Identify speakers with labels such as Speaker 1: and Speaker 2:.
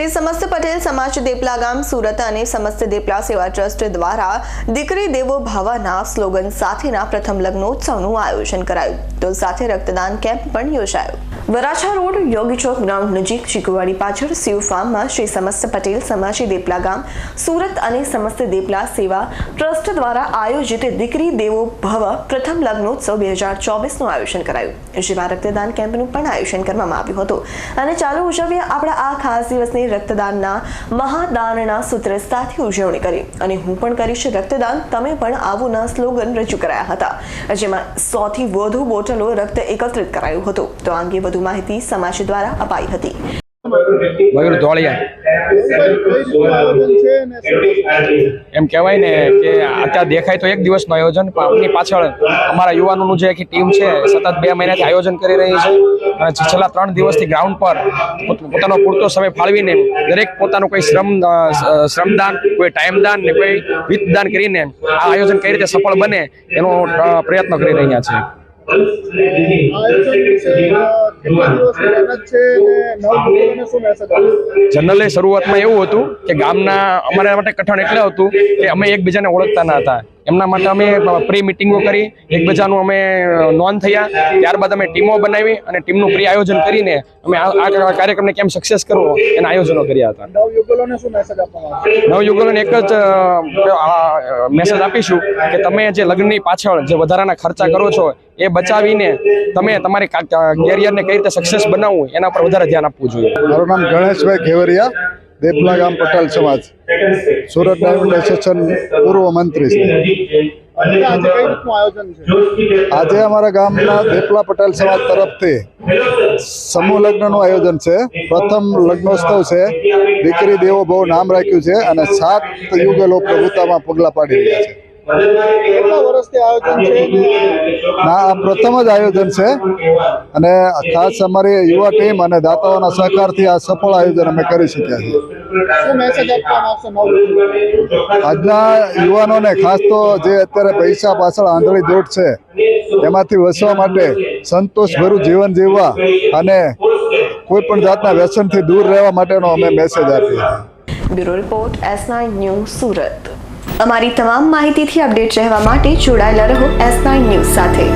Speaker 1: श्री समस्त पटेल समाज देपला गाम सूरत અને સમસ્ત દેપલા સેવા ટ્રસ્ટ દ્વારા દીકરી દેવો ભવના સ્લોગન સાથેના પ્રથમ લગ્નોત્સવનું આયોજન કરાયું તો સાથે રક્તદાન કેમ્પ પણ યોજાયો। વરાછા રોડ યોગી ચોક ગ્રાઉન્ડ નજીક શીકુવાડી પાછળ શિવ ફાર્મમાં શ્રી સમસ્ત પટેલ સમાજ દેપલા ગામ सूरत અને સમસ્ત દેપલા સેવા ટ્રસ્ટ દ્વારા આયોજિત દીકરી દેવો ભવ પ્રથમ લગ્નોત્સવ 2024 નું આયોજન કરાયું। જેમાં રક્તદાન કેમ્પનું પણ આયોજન કરવામાં આવ્યું હતું અને ચાલો ઉજવીએ આપણા આ ખાસ દિવસની રક્તદાનના મહાદાનના સૂત્ર સાથે ઉજવણી કરી અને હું પણ કરીશ રક્તદાન તમે પણ આવોના સ્લોગન રજૂ કરાયા હતા। જેમાં 100 થી વધુ બોટલો રક્ત એકત્રિત કરાયું હતું તો આ અંગે વધુ માહિતી સમાજ દ્વારા અપાઈ હતી।
Speaker 2: મયુર ધોળિયા એમ કહેવાય ને કે અત્યારે દેખાય તો એક દિવસનું આયોજન પણ આપણી પાછળ અમારા યુવાનોનું જે આખી ટીમ છે સતત 2 મહિનાથી આયોજન કરી રહી છે અને છેલ્લા 3 દિવસથી ગ્રાઉન્ડ પર પોતાનો પૂરતો સમય ફાળવીને દરેક પોતાનું કોઈ શ્રમદાન કોઈ ટાઈમદાન ને કોઈ વિત્તદાન કરીને આ આયોજન કઈ રીતે સફળ બને એનો પ્રયત્ન કરી રહ્યા છે। જનરલી શરૂઆતમાં એવું હતું કે ગામના અમારા માટે કઠણ એટલે હતું કે અમે એકબીજાને ઓળખતા ન હતા। એમના માટે અમે પ્રી મિટિંગો કરી એકબીજાનું અમે નોંધ થયા ત્યારબાદ અમે ટીમો બનાવી અને ટીમનું પ્રી આયોજન કરીને અમે આ કાર્યક્રમને કેમ સક્સેસ કરવો એના આયોજનો કર્યા હતા। નવયુગલોને એક જ મેસેજ આપીશું કે તમે જે લગ્નની પાછળ જે વધારાના ખર્ચા કરો છો એ બચાવીને તમે તમારી કેરિયરને કઈ રીતે સક્સેસ બનાવવું એના પર વધારે ધ્યાન આપવું જોઈએ।
Speaker 3: મારું નામ ગણેશભાઈ ઘેવરિયા, દેપલા ગામ પટેલ સમાજ, સુરત ડાયમંડ એસોસિએશન પૂર્વ મંત્રી છે। આજે અમારા ગામના દેપલા પટેલ સમાજ તરફથી સમૂહ લગ્નનું આયોજન છે। પ્રથમ લગ્નોત્સવ છે, દીકરી દેવો બહુ નામ રાખ્યું છે અને 7 યુગલો પ્રભુતામાં પગલા પાડી રહ્યા છે। આ પ્રથમ જ આયોજન છે અને ખાસ અમારી યુવા ટીમ અને દાતાઓના સહકારથી આ સફળ આયોજન અમે કરી શક્યા છીએ। આજના યુવાનોને ખાસ તો જે અત્યારે પૈસા પાછળ આંધળી દોટ છે એમાંથી વસવા માટે સંતોષભર્યું જીવન જીવવા અને કોઈ પણ જાતના વ્યસનથી દૂર રહેવા માટેનો અમે મેસેજ આપીએ છીએ।
Speaker 1: Bureau report S9 news Surat. અમારી તમામ માહિતીથી અપડેટ રહેવા માટે જોડાયેલા રહો S9 ન્યૂઝ સાથે।